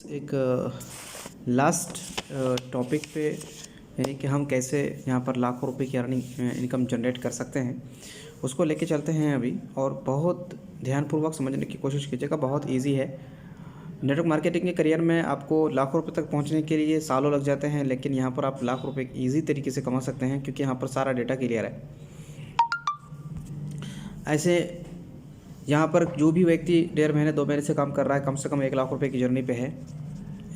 एक last topic पे, यानी कि हम कैसे यहाँ पर लाखों रुपए की अर्निंग इनकम जनरेट कर सकते हैं, उसको लेके चलते हैं अभी। और बहुत ध्यानपूर्वक समझने की कोशिश कीजिएगा, बहुत इजी है। नेटवर्क मार्केटिंग के करियर में आपको लाखों रुपए तक पहुँचने के लिए सालों लग जाते हैं, लेकिन यहाँ पर आप लाख रुपये ईजी तरीके से कमा सकते हैं, क्योंकि यहाँ पर सारा डेटा क्लियर है। ऐसे यहाँ पर जो भी व्यक्ति 1.5 महीने 2 महीने से काम कर रहा है, कम से कम 1 लाख रुपए की जर्नी पे है।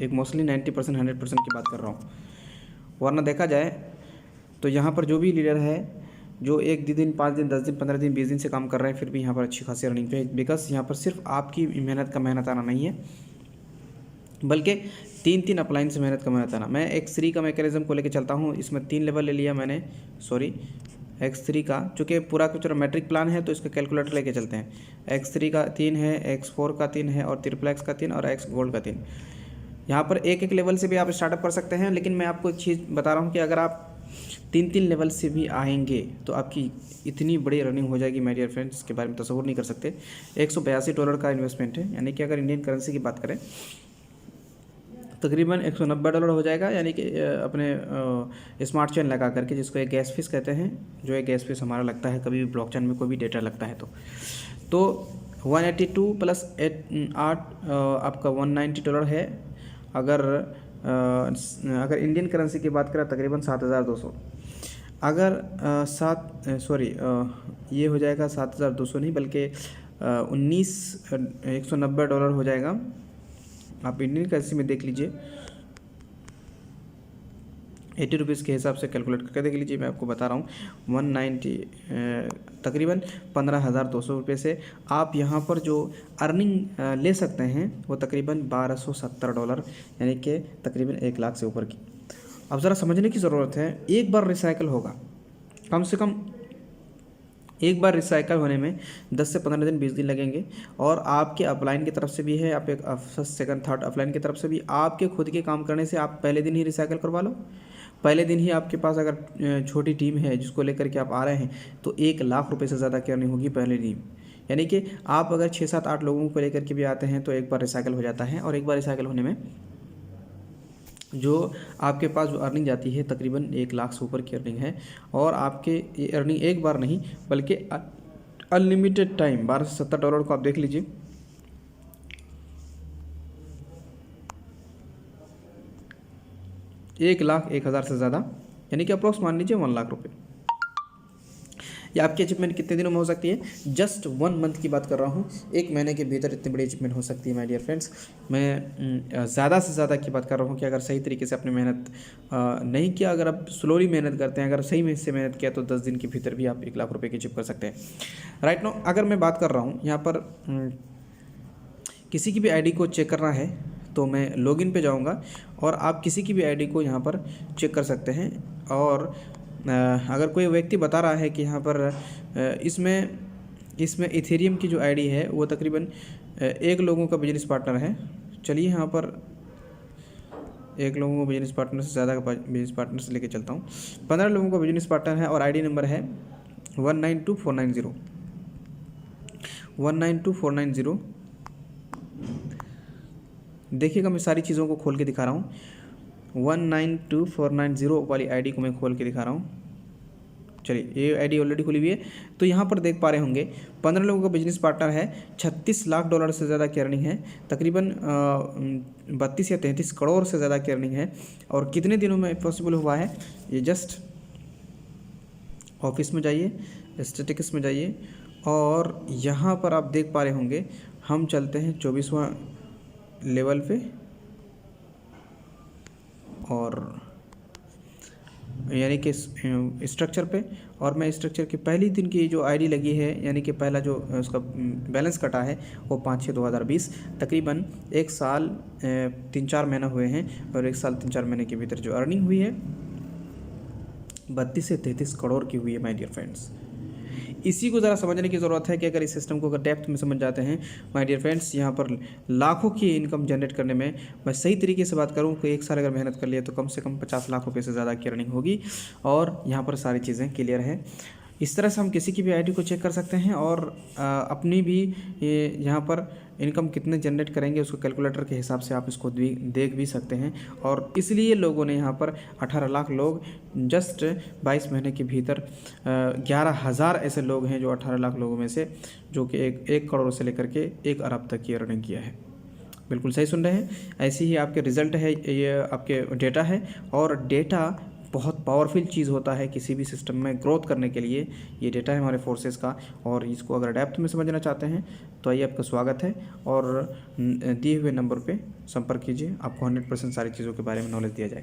एक मोस्टली 90% 100% की बात कर रहा हूँ। वरना देखा जाए तो यहाँ पर जो भी लीडर है, जो 1 दिन 5 दिन 10 दिन 15 दिन 20 दिन से काम कर रहे हैं, फिर भी यहाँ पर अच्छी खासी अर्निंग पे है। बिकॉज यहाँ पर सिर्फ आपकी मेहनत आना नहीं है, बल्कि 3 अपलाइन से मेहनत का मेहनत आना। मैं X3 का मैकेनिज्म को लेकर चलता हूँ। इसमें 3 लेवल ले लिया मैंने, X3 का, चूँकि पूरा कुछ मैट्रिक प्लान है तो इसका कैलकुलेटर लेके चलते हैं। X3 का 3 है, X4 का 3 है, और ट्रिपल X का 3 और X गोल्ड का 3। यहाँ पर एक लेवल से भी आप स्टार्टअप कर सकते हैं, लेकिन मैं आपको एक चीज़ बता रहा हूँ कि अगर आप 3 लेवल से भी आएंगे तो आपकी इतनी बड़ी रनिंग हो जाएगी माय डियर फ्रेंड्स, इसके बारे में तसव्वुर नहीं कर सकते। $182 का इन्वेस्टमेंट है, यानी कि अगर इंडियन करेंसी की बात करें तकरीबन $190 हो जाएगा, यानी कि अपने स्मार्ट चेन लगा करके, जिसको एक गैस फीस कहते हैं। जो एक गैस फीस हमारा लगता है कभी भी ब्लॉकचेन में कोई भी डेटा लगता है तो 182 प्लस 8 आपका $190 है। अगर इंडियन करेंसी की बात करें तकरीबन 7,200। अगर ये हो जाएगा 7,200 नहीं, बल्कि $190 हो जाएगा। आप इंडियन करेंसी में देख लीजिए, 80 रुपीज़ के हिसाब से कैलकुलेट करके देख लीजिए। मैं आपको बता रहा हूँ 190 तकरीबन 15,200 रुपये से आप यहाँ पर जो अर्निंग ले सकते हैं वो तकरीबन $1,270, यानी कि तकरीबन 1 लाख से ऊपर की। अब ज़रा समझने की ज़रूरत है, एक बार रिसाइकल होगा, कम से कम एक बार रिसाइकल होने में 10 से 15 दिन 20 दिन लगेंगे। और आपके अपलाइन की तरफ से भी है, आप एक फर्स्ट सेकंड थर्ड अपलाइन की तरफ से भी, आपके खुद के काम करने से आप पहले दिन ही रिसाइकल करवा लो। पहले दिन ही आपके पास अगर छोटी टीम है जिसको लेकर के आप आ रहे हैं, तो 1 लाख रुपए से ज़्यादा की अर्निंग होगी पहले टीम। यानी कि आप अगर 6 7 8 लोगों को लेकर के भी आते हैं तो एक बार रिसाइकल हो जाता है। और एक बार रिसाइकल होने में जो आपके पास जो अर्निंग जाती है तकरीबन 1 लाख से ऊपर की अर्निंग है। और आपके ये अर्निंग एक बार नहीं बल्कि अनलिमिटेड टाइम $1270 को आप देख लीजिए। $1,01,000 से ज़्यादा, यानी कि अप्रोक्स मान लीजिए 1 लाख रुपये। ये आपकी अचीवमेंट कितने दिनों में हो सकती है? जस्ट 1 मंथ की बात कर रहा हूँ। 1 महीने के भीतर इतनी बड़ी अचीवमेंट हो सकती है माय डियर फ्रेंड्स। मैं ज़्यादा से ज़्यादा की बात कर रहा हूँ कि अगर सही तरीके से अपनी मेहनत नहीं किया, अगर आप स्लोली मेहनत करते हैं, अगर सही में से मेहनत किया, तो 10 दिन के भीतर भी आप 1 लाख रुपये की अचीव कर सकते हैं। राइट नो, अगर मैं बात कर रहा हूँ यहाँ पर किसी की भी आईडी को चेक करना है तो मैं लॉगिन पे जाऊँगा, और आप किसी की भी आईडी को यहाँ पर चेक कर सकते हैं। और अगर कोई व्यक्ति बता रहा है कि यहाँ पर इसमें इथेरियम की जो आईडी है वो तकरीबन 1 लोगों का बिजनेस पार्टनर है। चलिए यहाँ पर 1 लोगों को बिजनेस पार्टनर से ज़्यादा का बिजनेस पार्टनर से लेके चलता हूँ। 15 लोगों का बिजनेस पार्टनर है और आईडी नंबर है 192490 192490। देखिएगा, मैं सारी चीज़ों को खोल के दिखा रहा हूँ। 192490 वाली आईडी को मैं खोल के दिखा रहा हूँ। चलिए, ये आईडी ऑलरेडी खुली हुई है। तो यहाँ पर देख पा रहे होंगे 15 लोगों का बिजनेस पार्टनर है, $36 लाख से ज़्यादा की अर्निंग है, तकरीबन 32 या 33 करोड़ से ज़्यादा की अर्निंग है। और कितने दिनों में पॉसिबल हुआ है? ये जस्ट ऑफिस में जाइए, स्टैटिस्टिक्स में जाइए, और यहाँ पर आप देख पा रहे होंगे हम चलते हैं 24वां लेवल पे, और यानी कि स्ट्रक्चर पे। और मैं स्ट्रक्चर के पहली दिन की जो आईडी लगी है, यानी कि पहला जो उसका बैलेंस कटा है वो 5/6/2020, तकरीबन 1 साल 3-4 महीना हुए हैं। और 1 साल 3-4 महीने के भीतर जो अर्निंग हुई है 32 से 33 करोड़ की हुई है माय डियर फ्रेंड्स। इसी को ज़रा समझने की ज़रूरत है कि अगर इस सिस्टम को अगर डेप्थ में समझ जाते हैं माय डियर फ्रेंड्स, यहाँ पर लाखों की इनकम जनरेट करने में, मैं सही तरीके से बात करूँ कि 1 साल अगर मेहनत कर लिया तो कम से कम 50 लाख रुपये से ज़्यादा की अर्निंग होगी। और यहाँ पर सारी चीज़ें क्लियर हैं। इस तरह से हम किसी की भी आईडी को चेक कर सकते हैं और अपनी भी यहाँ पर इनकम कितने जनरेट करेंगे उसको कैलकुलेटर के हिसाब से आप इसको देख भी सकते हैं। और इसलिए लोगों ने यहाँ पर 18 लाख लोग जस्ट 22 महीने के भीतर 11,000 ऐसे लोग हैं जो 18 लाख लोगों में से जो कि 1 करोड़ से लेकर के 1 अरब तक की अर्निंग किया है। बिल्कुल सही सुन रहे हैं। ऐसी ही आपके रिज़ल्ट है, ये आपके डेटा है। और डेटा बहुत पावरफुल चीज़ होता है किसी भी सिस्टम में ग्रोथ करने के लिए। ये डेटा है हमारे फोर्सेस का, और इसको अगर डेप्थ में समझना चाहते हैं तो आइए, आपका स्वागत है। और दिए हुए नंबर पे संपर्क कीजिए, आपको 100% सारी चीज़ों के बारे में नॉलेज दिया जाएगा।